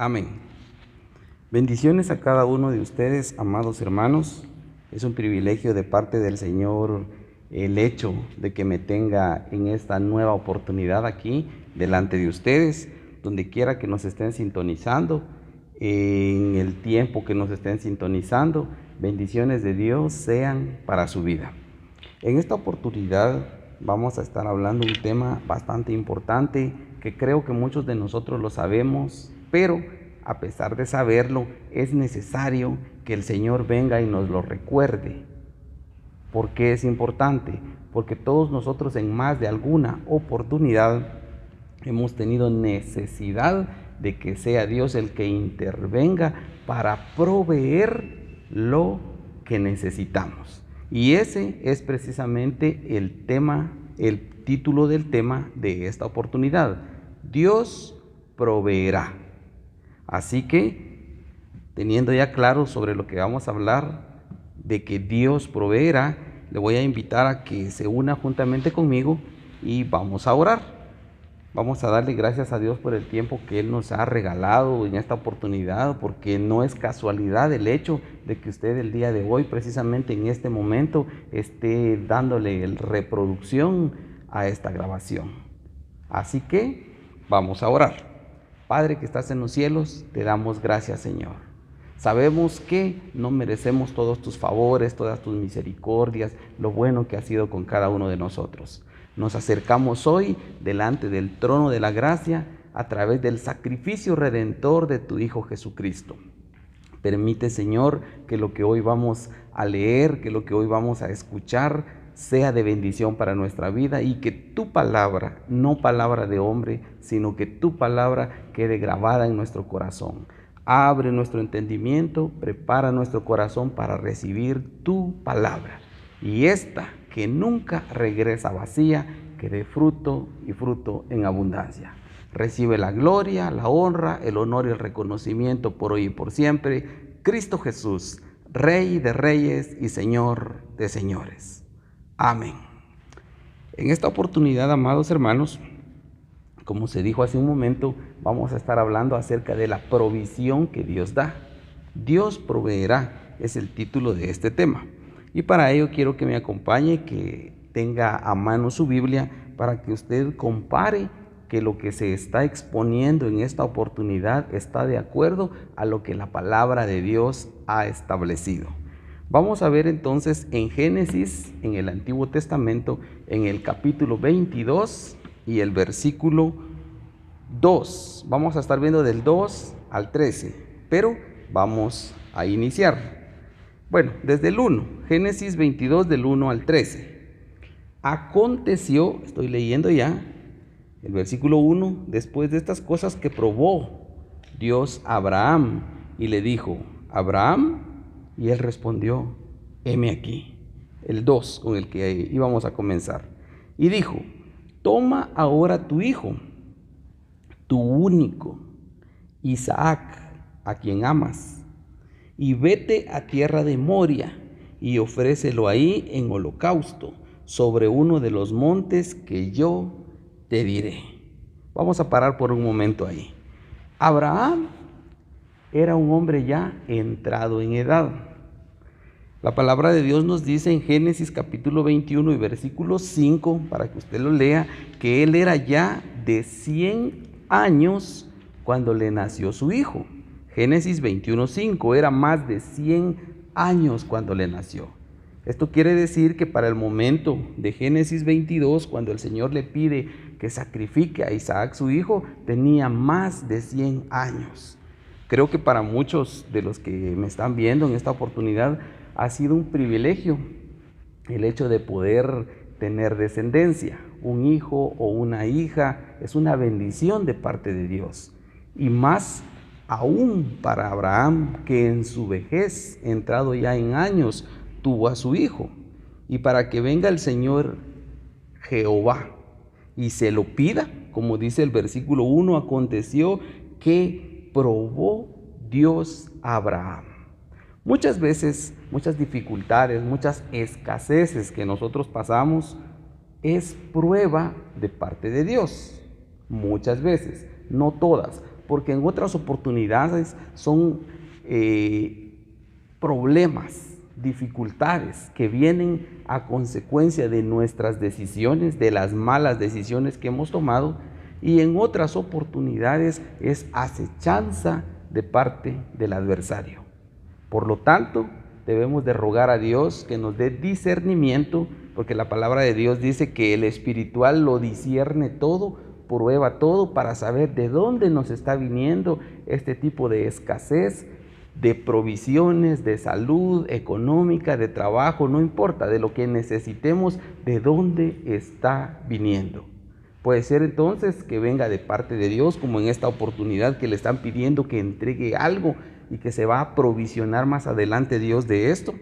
Amén. Bendiciones a cada uno de ustedes, amados hermanos. Es un privilegio de parte del Señor el hecho de que me tenga en esta nueva oportunidad aquí delante de ustedes, donde quiera que nos estén sintonizando, en el tiempo que nos estén sintonizando. Bendiciones de Dios sean para su vida. En esta oportunidad vamos a estar hablando un tema bastante importante que creo que muchos de nosotros lo sabemos, pero a pesar de saberlo, es necesario que el Señor venga y nos lo recuerde. ¿Por qué es importante? Porque todos nosotros en más de alguna oportunidad hemos tenido necesidad de que sea Dios el que intervenga para proveer lo que necesitamos. Y ese es precisamente el tema, el título del tema de esta oportunidad. Dios proveerá. Así que, teniendo ya claro sobre lo que vamos a hablar, de que Dios proveerá, le voy a invitar a que se una juntamente conmigo y vamos a orar. Vamos a darle gracias a Dios por el tiempo que Él nos ha regalado en esta oportunidad, porque no es casualidad el hecho de que usted el día de hoy, precisamente en este momento, esté dándole reproducción a esta grabación. Así que vamos a orar. Padre que estás en los cielos, te damos gracias, Señor. Sabemos que no merecemos todos tus favores, todas tus misericordias, lo bueno que has sido con cada uno de nosotros. Nos acercamos hoy delante del trono de la gracia a través del sacrificio redentor de tu Hijo Jesucristo. Permite, Señor, que lo que hoy vamos a leer, que lo que hoy vamos a escuchar, sea de bendición para nuestra vida y que tu palabra, no palabra de hombre, sino que tu palabra quede grabada en nuestro corazón. Abre nuestro entendimiento, prepara nuestro corazón para recibir tu palabra. Y esta, que nunca regresa vacía, que dé fruto y fruto en abundancia. Recibe la gloria, la honra, el honor y el reconocimiento por hoy y por siempre. Cristo Jesús, Rey de reyes y Señor de señores. Amén. En esta oportunidad, amados hermanos, como se dijo hace un momento, vamos a estar hablando acerca de la provisión que Dios da. Dios proveerá, es el título de este tema. Y para ello quiero que me acompañe, que tenga a mano su Biblia para que usted compare que lo que se está exponiendo en esta oportunidad está de acuerdo a lo que la palabra de Dios ha establecido. Vamos a ver entonces en Génesis, en el Antiguo Testamento, en el capítulo 22 y el versículo 2. Vamos a estar viendo del 2 al 13, pero vamos a iniciar. Bueno, desde el 1, Génesis 22 del 1 al 13. Aconteció, estoy leyendo ya, el versículo 1, después de estas cosas que probó Dios a Abraham y le dijo, Abraham, y él respondió, heme aquí. El 2 con el que íbamos a comenzar. Y dijo, toma ahora tu hijo, tu único, Isaac, a quien amas, y vete a tierra de Moria y ofrécelo ahí en holocausto sobre uno de los montes que yo te diré. Vamos a parar por un momento ahí. Abraham era un hombre ya entrado en edad. La palabra de Dios nos dice en Génesis capítulo 21 y versículo 5, para que usted lo lea, que él era ya de 100 años cuando le nació su hijo. Génesis 21:5, era más de 100 años cuando le nació. Esto quiere decir que para el momento de Génesis 22, cuando el Señor le pide que sacrifique a Isaac su hijo, tenía más de 100 años. Creo que para muchos de los que me están viendo en esta oportunidad ha sido un privilegio el hecho de poder tener descendencia. Un hijo o una hija es una bendición de parte de Dios. Y más aún para Abraham, que en su vejez, entrado ya en años, tuvo a su hijo. Y para que venga el Señor Jehová y se lo pida, como dice el versículo 1, aconteció que probó Dios a Abraham. Muchas veces, muchas dificultades, muchas escaseces que nosotros pasamos es prueba de parte de Dios. Muchas veces, no todas, porque en otras oportunidades son problemas, dificultades que vienen a consecuencia de nuestras decisiones, de las malas decisiones que hemos tomado, y en otras oportunidades es acechanza de parte del adversario. Por lo tanto, debemos de rogar a Dios que nos dé discernimiento, porque la palabra de Dios dice que el espiritual lo discierne todo, prueba todo para saber de dónde nos está viniendo este tipo de escasez, de provisiones, de salud económica, de trabajo, no importa, de lo que necesitemos, de dónde está viniendo. Puede ser entonces que venga de parte de Dios, como en esta oportunidad que le están pidiendo que entregue algo y que se va a provisionar más adelante Dios de esto.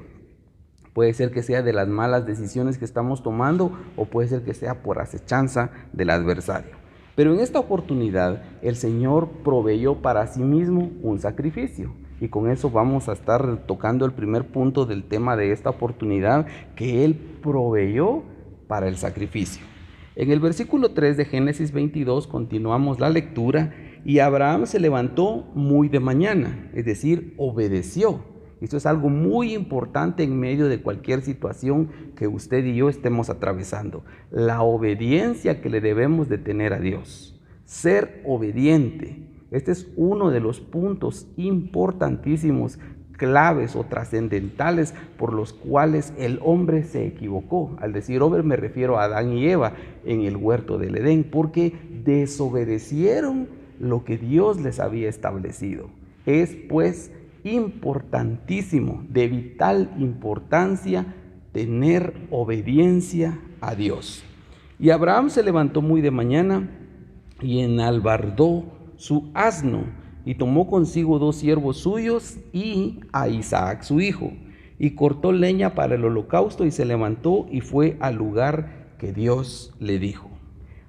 Puede ser que sea de las malas decisiones que estamos tomando, o puede ser que sea por acechanza del adversario. Pero en esta oportunidad el Señor proveyó para sí mismo un sacrificio. Y con eso vamos a estar tocando el primer punto del tema de esta oportunidad, que Él proveyó para el sacrificio. En el versículo 3 de Génesis 22 continuamos la lectura, y Abraham se levantó muy de mañana, es decir, obedeció. Esto es algo muy importante en medio de cualquier situación que usted y yo estemos atravesando. La obediencia que le debemos de tener a Dios. Ser obediente. Este es uno de los puntos importantísimos, claves o trascendentales por los cuales el hombre se equivocó. Al decir hombre me refiero a Adán y Eva en el huerto del Edén, porque desobedecieron lo que Dios les había establecido. Es pues importantísimo, de vital importancia, tener obediencia a Dios. Y Abraham se levantó muy de mañana y enalbardó su asno, y tomó consigo 2 siervos suyos y a Isaac su hijo, y cortó leña para el holocausto, y se levantó y fue al lugar que Dios le dijo.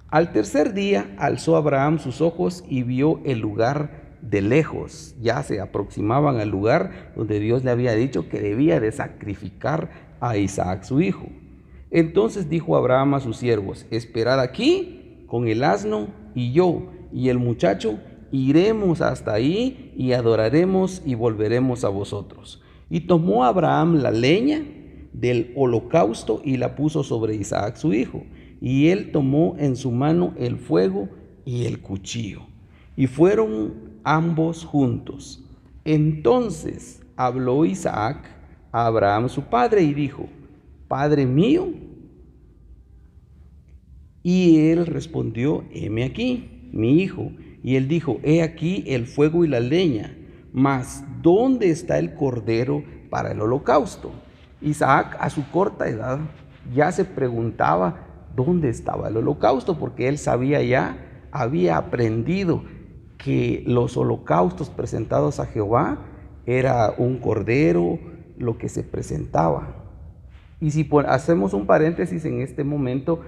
Al tercer día alzó Abraham sus ojos y vio el lugar de lejos. Ya se aproximaban al lugar donde Dios le había dicho que debía de sacrificar a Isaac su hijo. Entonces dijo Abraham a sus siervos: esperad aquí con el asno, y yo y el muchacho iremos hasta ahí y adoraremos y volveremos a vosotros. Y tomó Abraham la leña del holocausto y la puso sobre Isaac su hijo, y él tomó en su mano el fuego y el cuchillo, y fueron ambos juntos. Entonces habló Isaac a Abraham su padre y dijo: Padre mío. Y él respondió: heme aquí, mi hijo. Y él dijo: he aquí el fuego y la leña, mas ¿dónde está el cordero para el holocausto? Isaac, a su corta edad, ya se preguntaba dónde estaba el holocausto, porque él sabía ya, había aprendido que los holocaustos presentados a Jehová era un cordero lo que se presentaba. Y si hacemos un paréntesis en este momento,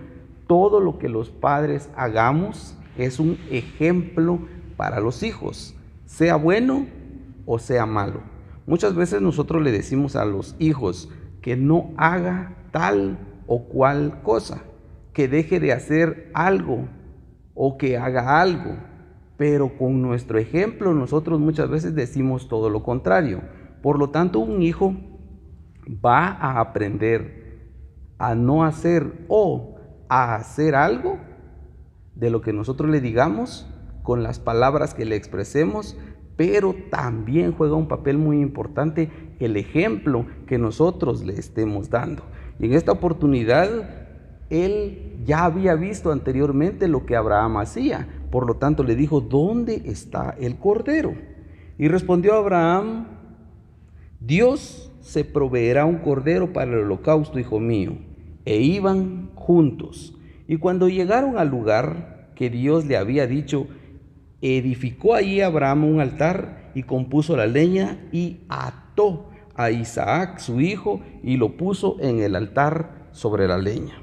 todo lo que los padres hagamos es un ejemplo para los hijos, sea bueno o sea malo. Muchas veces nosotros le decimos a los hijos que no haga tal o cual cosa, que deje de hacer algo o que haga algo, pero con nuestro ejemplo nosotros muchas veces decimos todo lo contrario. Por lo tanto, un hijo va a aprender a no hacer o a hacer algo de lo que nosotros le digamos con las palabras que le expresemos, pero también juega un papel muy importante el ejemplo que nosotros le estemos dando. Y en esta oportunidad, él ya había visto anteriormente lo que Abraham hacía, por lo tanto le dijo: ¿dónde está el cordero? Y respondió Abraham: Dios se proveerá un cordero para el holocausto, hijo mío. E iban juntos. Y cuando llegaron al lugar que Dios le había dicho, edificó allí Abraham un altar y compuso la leña y ató a Isaac su hijo y lo puso en el altar sobre la leña.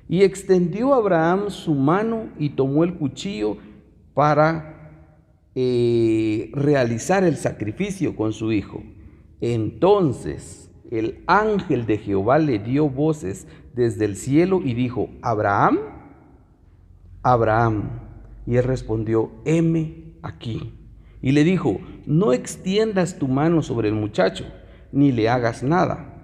Y extendió Abraham su mano y tomó el cuchillo para realizar el sacrificio con su hijo. Entonces el ángel de Jehová le dio voces desde el cielo y dijo: Abraham, Abraham. Y él respondió: heme aquí. Y le dijo: no extiendas tu mano sobre el muchacho, ni le hagas nada,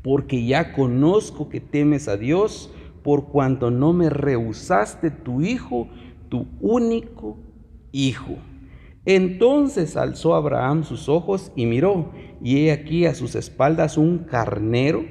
porque ya conozco que temes a Dios, por cuanto no me rehusaste tu hijo, tu único hijo. Entonces alzó Abraham sus ojos y miró, y he aquí a sus espaldas un carnero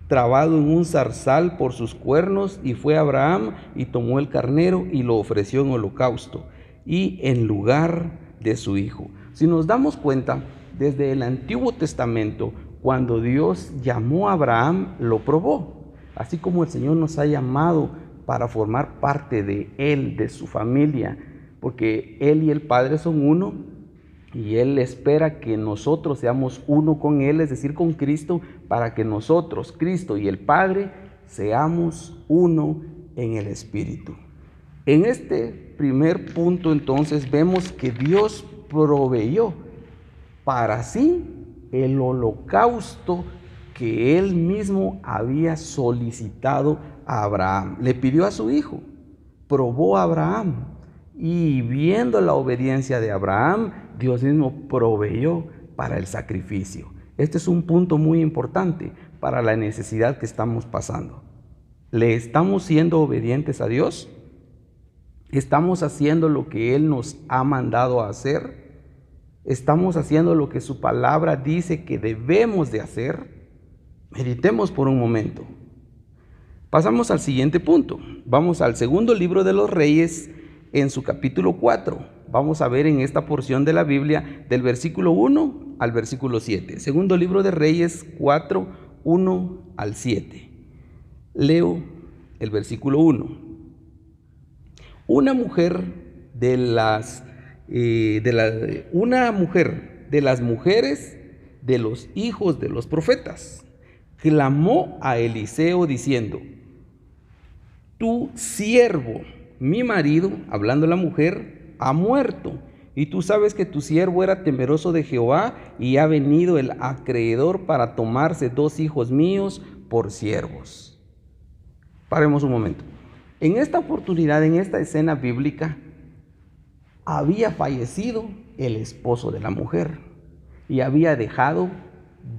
trabado en un zarzal por sus cuernos, y fue Abraham y tomó el carnero y lo ofreció en holocausto y en lugar de su hijo. Si nos damos cuenta, desde el Antiguo Testamento, cuando Dios llamó a Abraham, lo probó, así como el Señor nos ha llamado para formar parte de Él, de su familia, porque Él y el Padre son uno, y Él espera que nosotros seamos uno con Él, es decir, con Cristo, para que nosotros, Cristo y el Padre, seamos uno en el Espíritu. En este primer punto, entonces, vemos que Dios proveyó para sí el holocausto que Él mismo había solicitado a Abraham. Le pidió a su hijo, probó a Abraham, y viendo la obediencia de Abraham, Dios mismo proveyó para el sacrificio. Este es un punto muy importante para la necesidad que estamos pasando. ¿Le estamos siendo obedientes a Dios? ¿Estamos haciendo lo que Él nos ha mandado a hacer? ¿Estamos haciendo lo que su palabra dice que debemos de hacer? Meditemos por un momento. Pasamos al siguiente punto. Vamos al segundo libro de los Reyes, en su capítulo 4. Vamos a ver en esta porción de la Biblia del versículo 1 al versículo 7. Segundo libro de Reyes 4, 1 al 7. Leo el versículo 1. Una mujer de las mujeres de los hijos de los profetas clamó a Eliseo diciendo: tu siervo, mi marido, hablando la mujer, ha muerto, y tú sabes que tu siervo era temeroso de Jehová, y ha venido el acreedor para tomarse 2 hijos míos por siervos. Paremos un momento. En esta oportunidad, en esta escena bíblica, había fallecido el esposo de la mujer y había dejado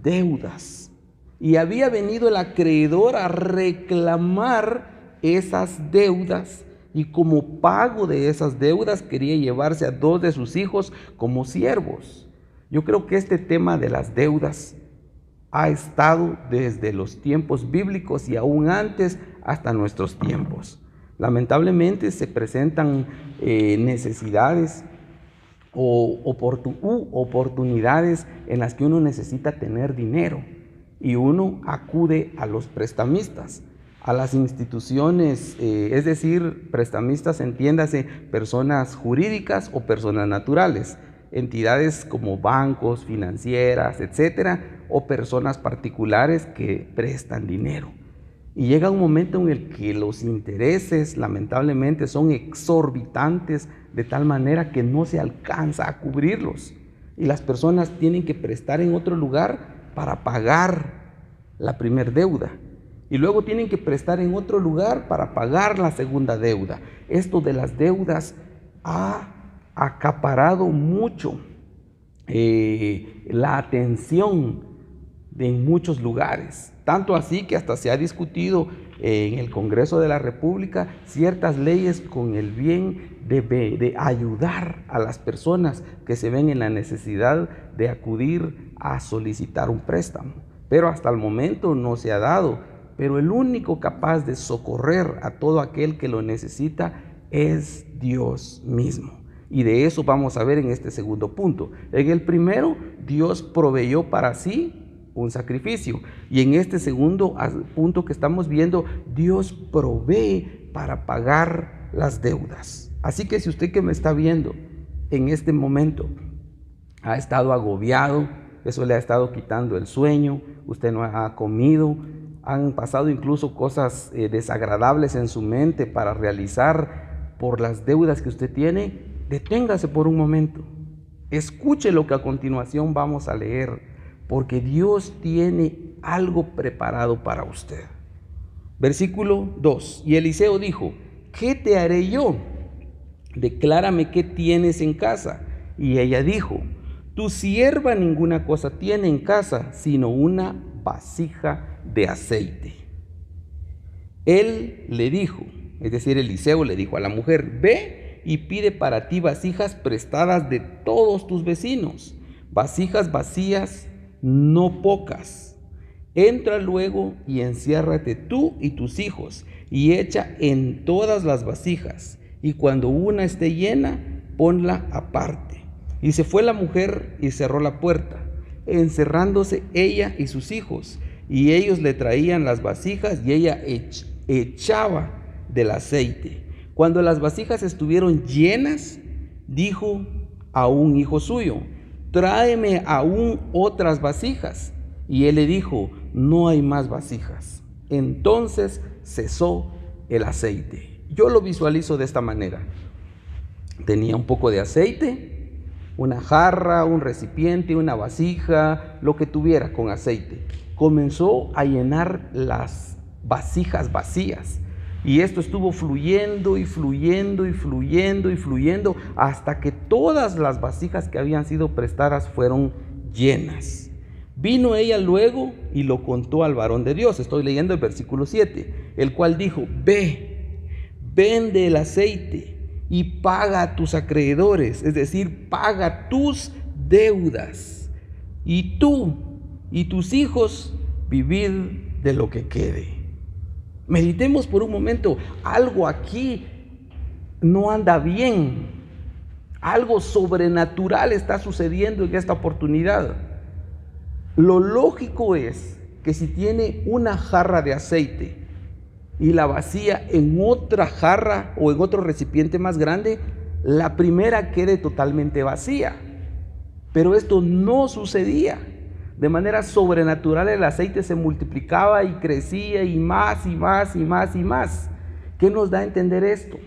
deudas, y había venido el acreedor a reclamar esas deudas, y como pago de esas deudas quería llevarse a 2 de sus hijos como siervos. Yo creo que este tema de las deudas ha estado desde los tiempos bíblicos y aún antes hasta nuestros tiempos. Lamentablemente se presentan necesidades o oportunidades en las que uno necesita tener dinero, y uno acude a los prestamistas, a las instituciones, es decir, prestamistas, entiéndase, personas jurídicas o personas naturales, entidades como bancos, financieras, etcétera, o personas particulares que prestan dinero. Y llega un momento en el que los intereses, lamentablemente, son exorbitantes, de tal manera que no se alcanza a cubrirlos, y las personas tienen que prestar en otro lugar para pagar la primer deuda, y luego tienen que prestar en otro lugar para pagar la segunda deuda. Esto de las deudas ha acaparado mucho la atención en muchos lugares, tanto así que hasta se ha discutido en el Congreso de la República ciertas leyes con el bien de ayudar a las personas que se ven en la necesidad de acudir a solicitar un préstamo, pero hasta el momento no se ha dado. Pero el único capaz de socorrer a todo aquel que lo necesita es Dios mismo. Y de eso vamos a ver en este segundo punto. En el primero, Dios proveyó para sí un sacrificio. Y en este segundo punto que estamos viendo, Dios provee para pagar las deudas. Así que si usted que me está viendo en este momento ha estado agobiado, eso le ha estado quitando el sueño, usted no ha comido, han pasado incluso cosas desagradables en su mente para realizar por las deudas que usted tiene, deténgase por un momento. Escuche lo que a continuación vamos a leer, porque Dios tiene algo preparado para usted. Versículo 2. Y Eliseo dijo: ¿qué te haré yo? Declárame qué tienes en casa. Y ella dijo: tu sierva ninguna cosa tiene en casa, sino una vasija de aceite. Él le dijo, es decir, Eliseo le dijo a la mujer: ve y pide para ti vasijas prestadas de todos tus vecinos, vasijas vacías, no pocas. Entra luego y enciérrate tú y tus hijos, y echa en todas las vasijas, y cuando una esté llena, ponla aparte. Y se fue la mujer y cerró la puerta, encerrándose ella y sus hijos, y ellos le traían las vasijas, y ella echaba del aceite. Cuando las vasijas estuvieron llenas, dijo a un hijo suyo: tráeme aún otras vasijas. Y él le dijo: no hay más vasijas. Entonces cesó el aceite. Yo lo visualizo de esta manera. Tenía un poco de aceite, una jarra, un recipiente, una vasija, lo que tuviera con aceite. Comenzó a llenar las vasijas vacías, y esto estuvo fluyendo y fluyendo y fluyendo y fluyendo hasta que todas las vasijas que habían sido prestadas fueron llenas. Vino ella luego y lo contó al varón de Dios. Estoy leyendo el versículo 7, el cual dijo: ve, vende el aceite y paga a tus acreedores, es decir, paga tus deudas, y tú y tus hijos vivid de lo que quede. Meditemos por un momento. Algo aquí no anda bien, algo sobrenatural está sucediendo en esta oportunidad. Lo lógico es que si tiene una jarra de aceite y la vacía en otra jarra o en otro recipiente más grande, la primera quede totalmente vacía. Pero esto no sucedía. De manera sobrenatural el aceite se multiplicaba y crecía, y más y más y más y más. ¿Qué nos da a entender esto?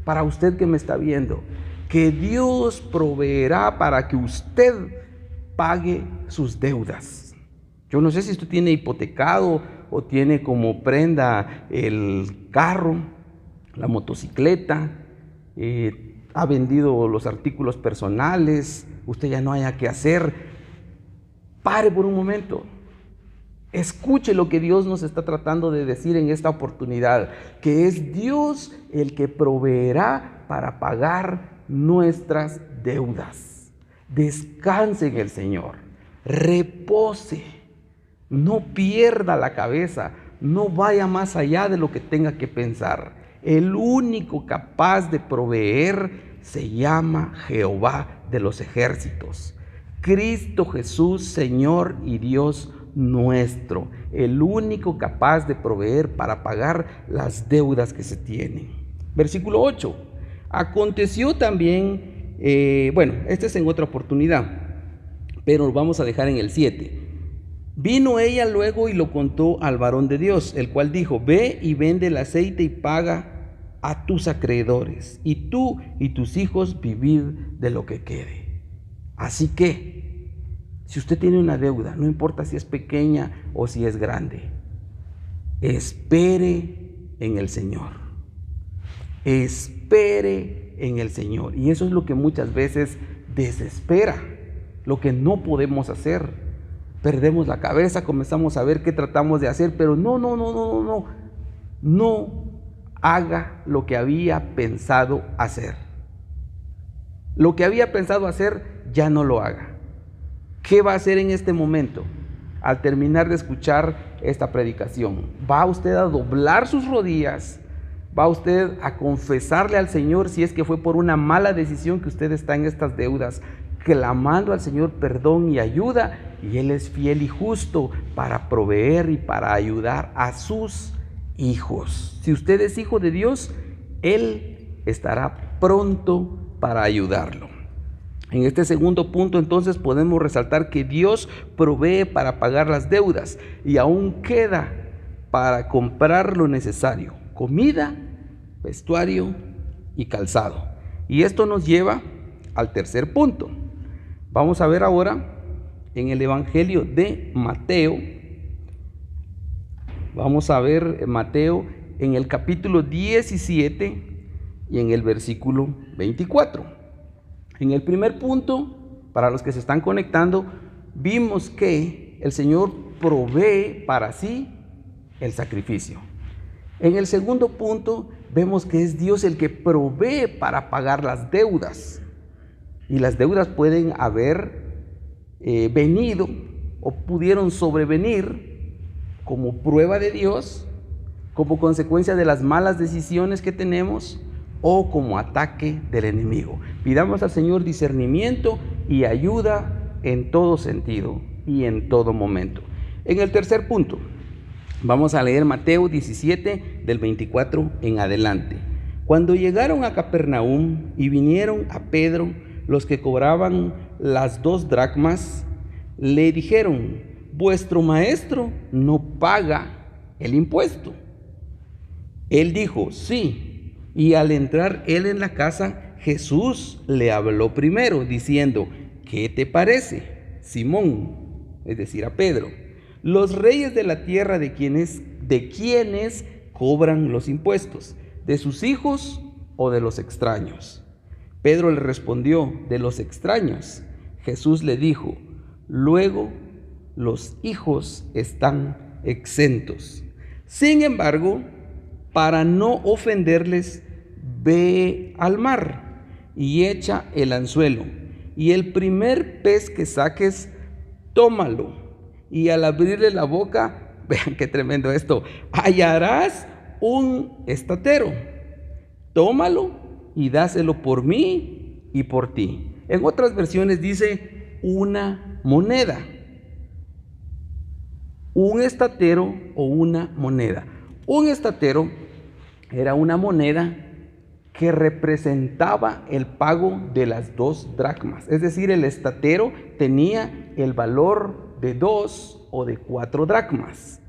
Para usted que me está viendo, que Dios proveerá para que usted pague sus deudas. Yo no sé si usted tiene hipotecado o tiene como prenda el carro, la motocicleta, ha vendido los artículos personales, usted ya no haya qué hacer. Pare por un momento, escuche lo que Dios nos está tratando de decir en esta oportunidad, que es Dios el que proveerá para pagar nuestras deudas. Descanse en el Señor, repose, no pierda la cabeza, no vaya más allá de lo que tenga que pensar. El único capaz de proveer se llama Jehová de los ejércitos. Cristo Jesús, Señor y Dios nuestro, el único capaz de proveer para pagar las deudas que se tienen. Versículo 8. Aconteció también, este es en otra oportunidad, pero vamos a dejar en el 7. Vino ella luego y lo contó al varón de Dios, el cual dijo: ve y vende el aceite y paga a tus acreedores, y tú y tus hijos vivid de lo que quede. Así que, si usted tiene una deuda, no importa si es pequeña o si es grande, espere en el Señor. Espere en el Señor. Y eso es lo que muchas veces desespera, lo que no podemos hacer. Perdemos la cabeza, comenzamos a ver qué tratamos de hacer, pero no haga lo que había pensado hacer. Lo que había pensado hacer, ya no lo haga. ¿Qué va a hacer en este momento? Al terminar de escuchar esta predicación, ¿va usted a doblar sus rodillas? ¿Va usted a confesarle al Señor si es que fue por una mala decisión que usted está en estas deudas, clamando al Señor perdón y ayuda? Y Él es fiel y justo para proveer y para ayudar a sus hijos. Si usted es hijo de Dios, Él estará pronto para ayudarlo. En este segundo punto, entonces, podemos resaltar que Dios provee para pagar las deudas y aún queda para comprar lo necesario: comida, vestuario y calzado. Y esto nos lleva al tercer punto. Vamos a ver ahora en el Evangelio de Mateo. Vamos a ver Mateo en el capítulo 17 y en el versículo 24. En el primer punto, para los que se están conectando, vimos que el Señor provee para sí el sacrificio. En el segundo punto, vemos que es Dios el que provee para pagar las deudas. Y las deudas pueden haber venido o pudieron sobrevenir como prueba de Dios, como consecuencia de las malas decisiones que tenemos o como ataque del enemigo. Pidamos al Señor discernimiento y ayuda en todo sentido y en todo momento. En el tercer punto, vamos a leer Mateo 17 del 24 en adelante. Cuando llegaron a Capernaum y vinieron a Pedro los que cobraban las 2 dracmas, le dijeron: vuestro maestro no paga el impuesto. Él dijo: sí. Y al entrar él en la casa, Jesús le habló primero, diciendo: ¿qué te parece, Simón? Es decir, a Pedro. Los reyes de la tierra de quienes cobran los impuestos, ¿de sus hijos o de los extraños? Pedro le respondió: de los extraños. Jesús le dijo: luego los hijos están exentos. Sin embargo, para no ofenderles, ve al mar y echa el anzuelo, y el primer pez que saques, tómalo, y al abrirle la boca, vean qué tremendo esto, hallarás un estatero. Tómalo y dáselo por mí y por ti. En otras versiones dice una moneda. Un estatero o una moneda. Un estatero era una moneda que representaba el pago de las 2 dracmas. Es decir, el estatero tenía el valor de 2 o de 4 dracmas.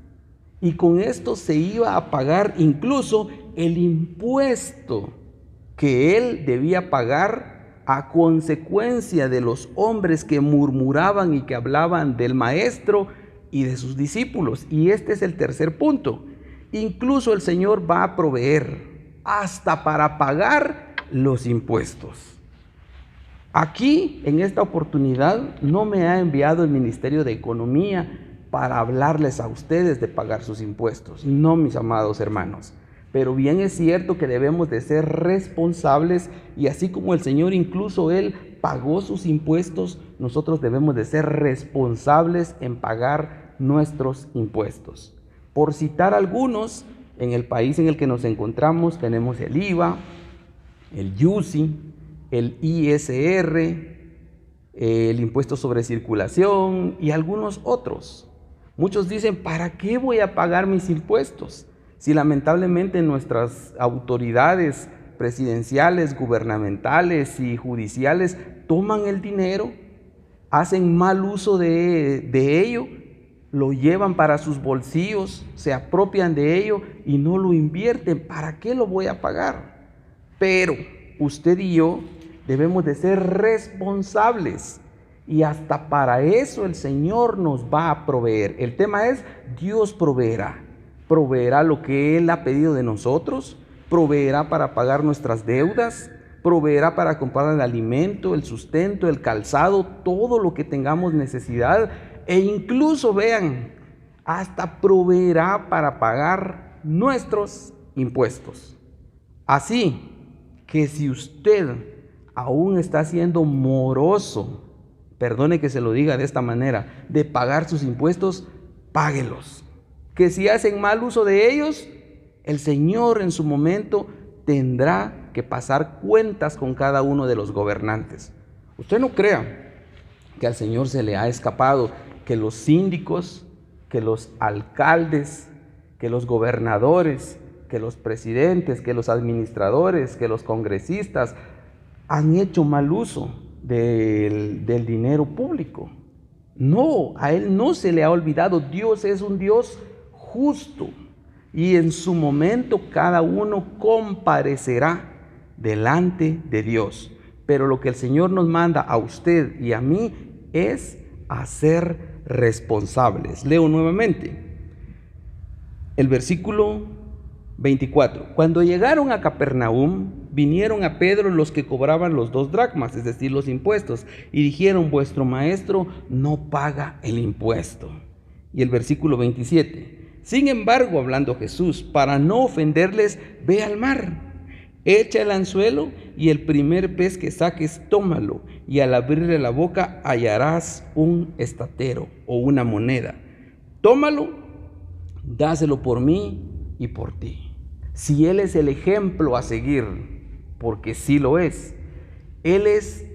Y con esto se iba a pagar incluso el impuesto que él debía pagar a consecuencia de los hombres que murmuraban y que hablaban del maestro y de sus discípulos. Y este es el tercer punto. Incluso el Señor va a proveer hasta para pagar los impuestos. Aquí, en esta oportunidad, no me ha enviado el Ministerio de Economía para hablarles a ustedes de pagar sus impuestos. No, mis amados hermanos. Pero bien es cierto que debemos de ser responsables, y así como el Señor incluso Él pagó sus impuestos, nosotros debemos de ser responsables en pagar nuestros impuestos. Por citar algunos, en el país en el que nos encontramos tenemos el IVA, el IUCI, el ISR, el impuesto sobre circulación y algunos otros. Muchos dicen: ¿para qué voy a pagar mis impuestos? Si lamentablemente nuestras autoridades presidenciales, gubernamentales y judiciales toman el dinero, hacen mal uso de ello, lo llevan para sus bolsillos, se apropian de ello y no lo invierten. ¿Para qué lo voy a pagar? Pero usted y yo debemos de ser responsables, y hasta para eso el Señor nos va a proveer. El tema es: Dios proveerá lo que Él ha pedido de nosotros, proveerá para pagar nuestras deudas, proveerá para comprar el alimento, el sustento, el calzado, todo lo que tengamos necesidad, e incluso, vean, hasta proveerá para pagar nuestros impuestos. Así que si usted aún está siendo moroso, perdone que se lo diga de esta manera, de pagar sus impuestos, páguelos. Que si hacen mal uso de ellos, el Señor en su momento tendrá que pasar cuentas con cada uno de los gobernantes. Usted no crea que al Señor se le ha escapado que los síndicos, que los alcaldes, que los gobernadores, que los presidentes, que los administradores, que los congresistas han hecho mal uso del dinero público. No, a Él no se le ha olvidado. Dios es un Dios justo, y en su momento cada uno comparecerá delante de Dios. Pero lo que el Señor nos manda a usted y a mí es a ser responsables. Leo nuevamente el versículo 24. Cuando llegaron a Capernaum, vinieron a Pedro los que cobraban los 2 dracmas, es decir, los impuestos, y dijeron: vuestro maestro no paga el impuesto. Y el versículo 27. Sin embargo, hablando Jesús, para no ofenderles, ve al mar, echa el anzuelo y el primer pez que saques, tómalo, y al abrirle la boca hallarás un estatero o una moneda. Tómalo, dáselo por mí y por ti. Si Él es el ejemplo a seguir, porque sí lo es, Él es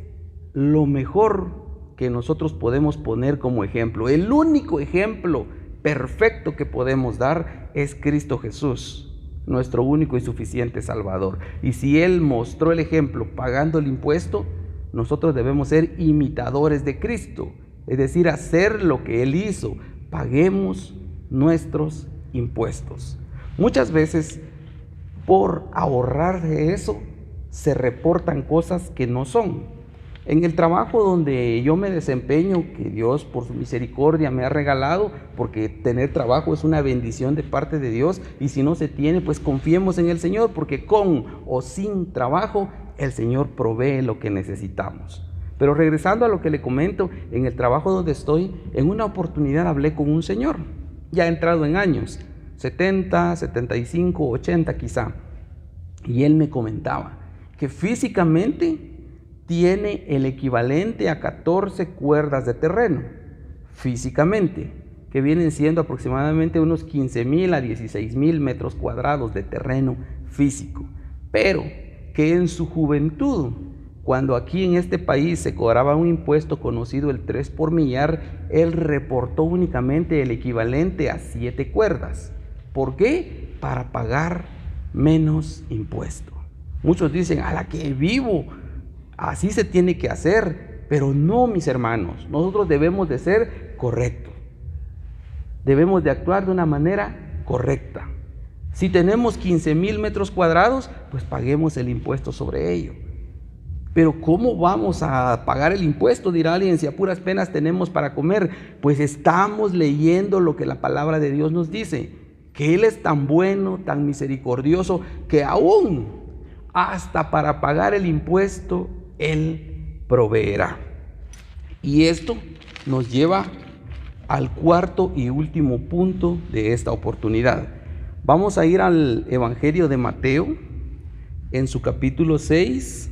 lo mejor que nosotros podemos poner como ejemplo. El único ejemplo perfecto que podemos dar es Cristo Jesús, nuestro único y suficiente Salvador. Y si Él mostró el ejemplo pagando el impuesto, nosotros debemos ser imitadores de Cristo, es decir, hacer lo que Él hizo. Paguemos nuestros impuestos. Muchas veces, por ahorrar de eso, se reportan cosas que no son. En el trabajo donde yo me desempeño, que Dios por su misericordia me ha regalado, porque tener trabajo es una bendición de parte de Dios, y si no se tiene, pues confiemos en el Señor, porque con o sin trabajo, el Señor provee lo que necesitamos. Pero regresando a lo que le comento, en el trabajo donde estoy, en una oportunidad hablé con un señor, ya entrado en años, 70, 75, 80 quizá, y él me comentaba que físicamente tiene el equivalente a 14 cuerdas de terreno, físicamente, que vienen siendo aproximadamente unos 15,000 a 16,000 metros cuadrados de terreno físico, pero que en su juventud, cuando aquí en este país se cobraba un impuesto conocido el 3 por millar, él reportó únicamente el equivalente a 7 cuerdas. ¿Por qué? Para pagar menos impuesto. Muchos dicen: a la que vivo, así se tiene que hacer. Pero no, mis hermanos, nosotros debemos de ser correctos. Debemos de actuar de una manera correcta. Si tenemos 15,000 metros cuadrados, pues paguemos el impuesto sobre ello. Pero ¿cómo vamos a pagar el impuesto? Dirá alguien, si a puras penas tenemos para comer. Pues estamos leyendo lo que la palabra de Dios nos dice, que Él es tan bueno, tan misericordioso, que aún hasta para pagar el impuesto Él proveerá. Y esto nos lleva al cuarto y último punto de esta oportunidad. Vamos a ir al Evangelio de Mateo, en su capítulo 6.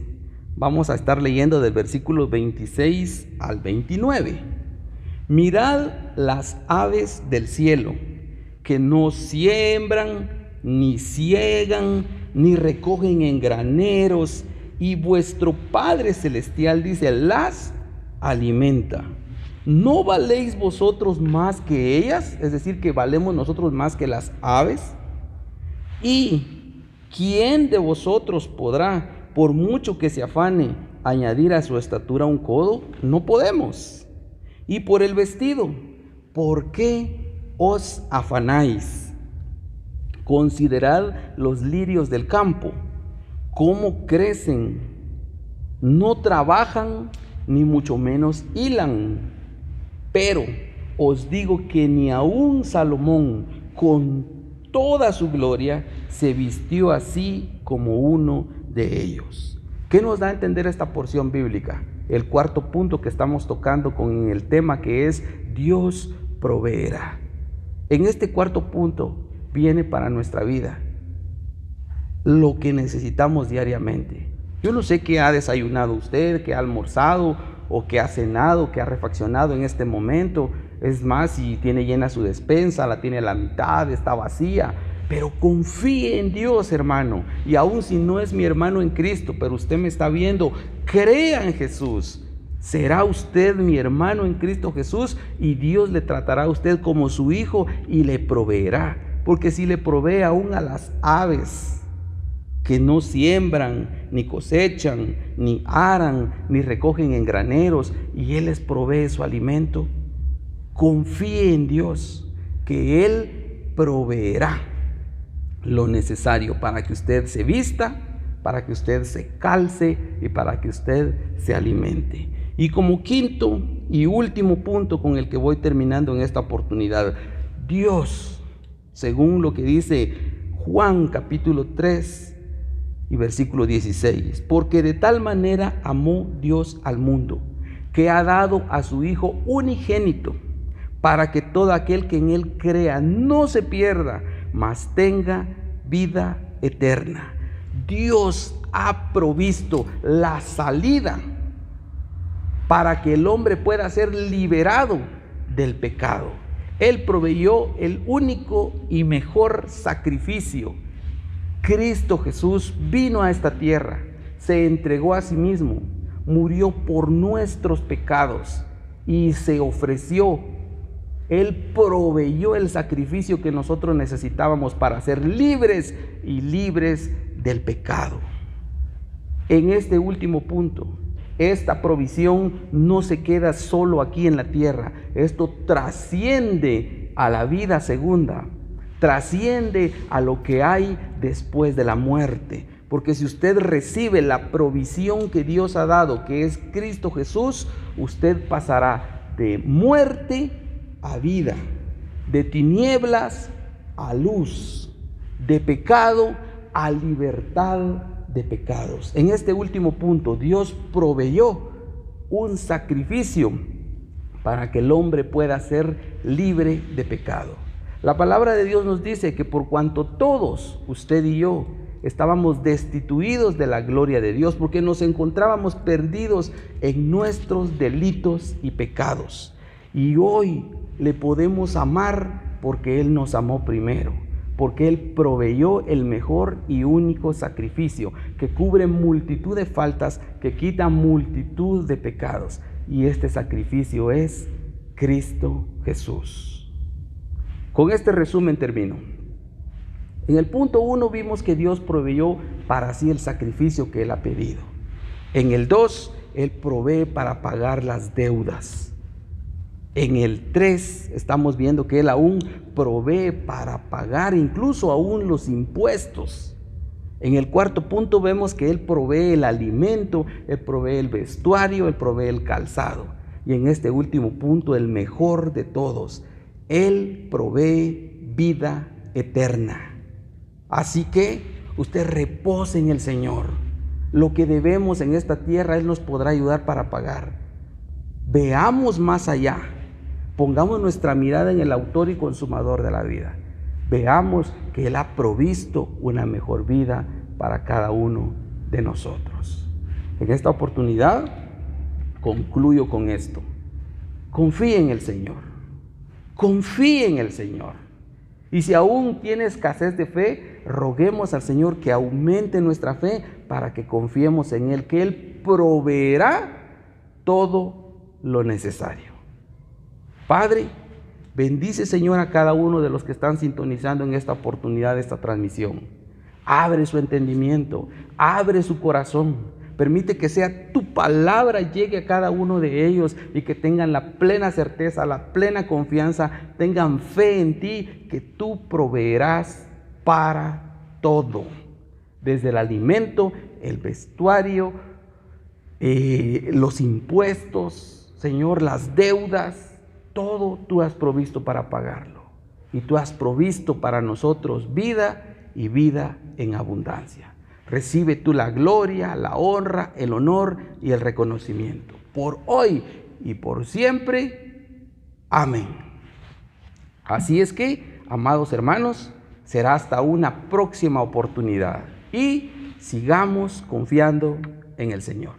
Vamos a estar leyendo del versículo 26 al 29. Mirad las aves del cielo, que no siembran, ni ciegan, ni recogen en graneros, y vuestro Padre Celestial, dice, las alimenta. ¿No valéis vosotros más que ellas? Es decir, que valemos nosotros más que las aves. ¿Y quién de vosotros podrá, por mucho que se afane, añadir a su estatura un codo? No podemos. Y por el vestido, ¿por qué os afanáis? Considerad los lirios del campo, cómo crecen, no trabajan, ni mucho menos hilan. Pero os digo que ni aun Salomón, con toda su gloria, se vistió así como uno de ellos. ¿Qué nos da a entender esta porción bíblica? El cuarto punto que estamos tocando con el tema, que es Dios proveerá. En este cuarto punto viene para nuestra vida lo que necesitamos diariamente. Yo no sé qué ha desayunado usted, qué ha almorzado, o qué ha cenado, qué ha refaccionado en este momento. Es más, si tiene llena su despensa, la tiene a la mitad, está vacía. Pero confíe en Dios, hermano. Y aun si no es mi hermano en Cristo, pero usted me está viendo, crea en Jesús. Será usted mi hermano en Cristo Jesús, y Dios le tratará a usted como su hijo y le proveerá. Porque si le provee aún a las aves, que no siembran, ni cosechan, ni aran, ni recogen en graneros, y Él les provee su alimento, confíe en Dios, que Él proveerá lo necesario para que usted se vista, para que usted se calce y para que usted se alimente. Y como quinto y último punto con el que voy terminando en esta oportunidad, Dios, según lo que dice Juan capítulo 3 y versículo 16. Porque de tal manera amó Dios al mundo, que ha dado a su Hijo unigénito, para que todo aquel que en Él crea no se pierda, mas tenga vida eterna. Dios ha provisto la salida para que el hombre pueda ser liberado del pecado. Él proveyó el único y mejor sacrificio. Cristo Jesús vino a esta tierra, se entregó a sí mismo, murió por nuestros pecados y se ofreció. Él proveyó el sacrificio que nosotros necesitábamos para ser libres y libres del pecado. En este último punto, esta provisión no se queda solo aquí en la tierra. Esto trasciende a la vida segunda, trasciende a lo que hay después de la muerte. Porque si usted recibe la provisión que Dios ha dado, que es Cristo Jesús, usted pasará de muerte a vida, de tinieblas a luz, de pecado a libertad de pecados. En este último punto, Dios proveyó un sacrificio para que el hombre pueda ser libre de pecado. La palabra de Dios nos dice que por cuanto todos, usted y yo, estábamos destituidos de la gloria de Dios, porque nos encontrábamos perdidos en nuestros delitos y pecados, y hoy le podemos amar porque Él nos amó primero, porque Él proveyó el mejor y único sacrificio que cubre multitud de faltas, que quita multitud de pecados. Y este sacrificio es Cristo Jesús. Con este resumen termino. En el punto 1 vimos que Dios proveyó para sí el sacrificio que Él ha pedido. En el 2, Él provee para pagar las deudas. En el 3 estamos viendo que Él aún provee para pagar incluso aún los impuestos. En el 4 punto vemos que Él provee el alimento, Él provee el vestuario, Él provee el calzado. Y en este último punto, el mejor de todos, Él provee vida eterna. Así que usted repose en el Señor. Lo que debemos en esta tierra, Él nos podrá ayudar para pagar. Veamos más allá. Pongamos nuestra mirada en el autor y consumador de la vida. Veamos que Él ha provisto una mejor vida para cada uno de nosotros. En esta oportunidad concluyo con esto. Confíe en el Señor. Confíe en el Señor. Y si aún tiene escasez de fe, roguemos al Señor que aumente nuestra fe para que confiemos en Él, que Él proveerá todo lo necesario. Padre, bendice, Señor, a cada uno de los que están sintonizando en esta oportunidad de esta transmisión. Abre su entendimiento, abre su corazón. Permite que sea tu palabra llegue a cada uno de ellos y que tengan la plena certeza, la plena confianza, tengan fe en ti, que tú proveerás para todo. Desde el alimento, el vestuario, los impuestos, Señor, las deudas. Todo tú has provisto para pagarlo. Y tú has provisto para nosotros vida y vida en abundancia. Recibe tú la gloria, la honra, el honor y el reconocimiento. Por hoy y por siempre. Amén. Así es que, amados hermanos, será hasta una próxima oportunidad. Y sigamos confiando en el Señor.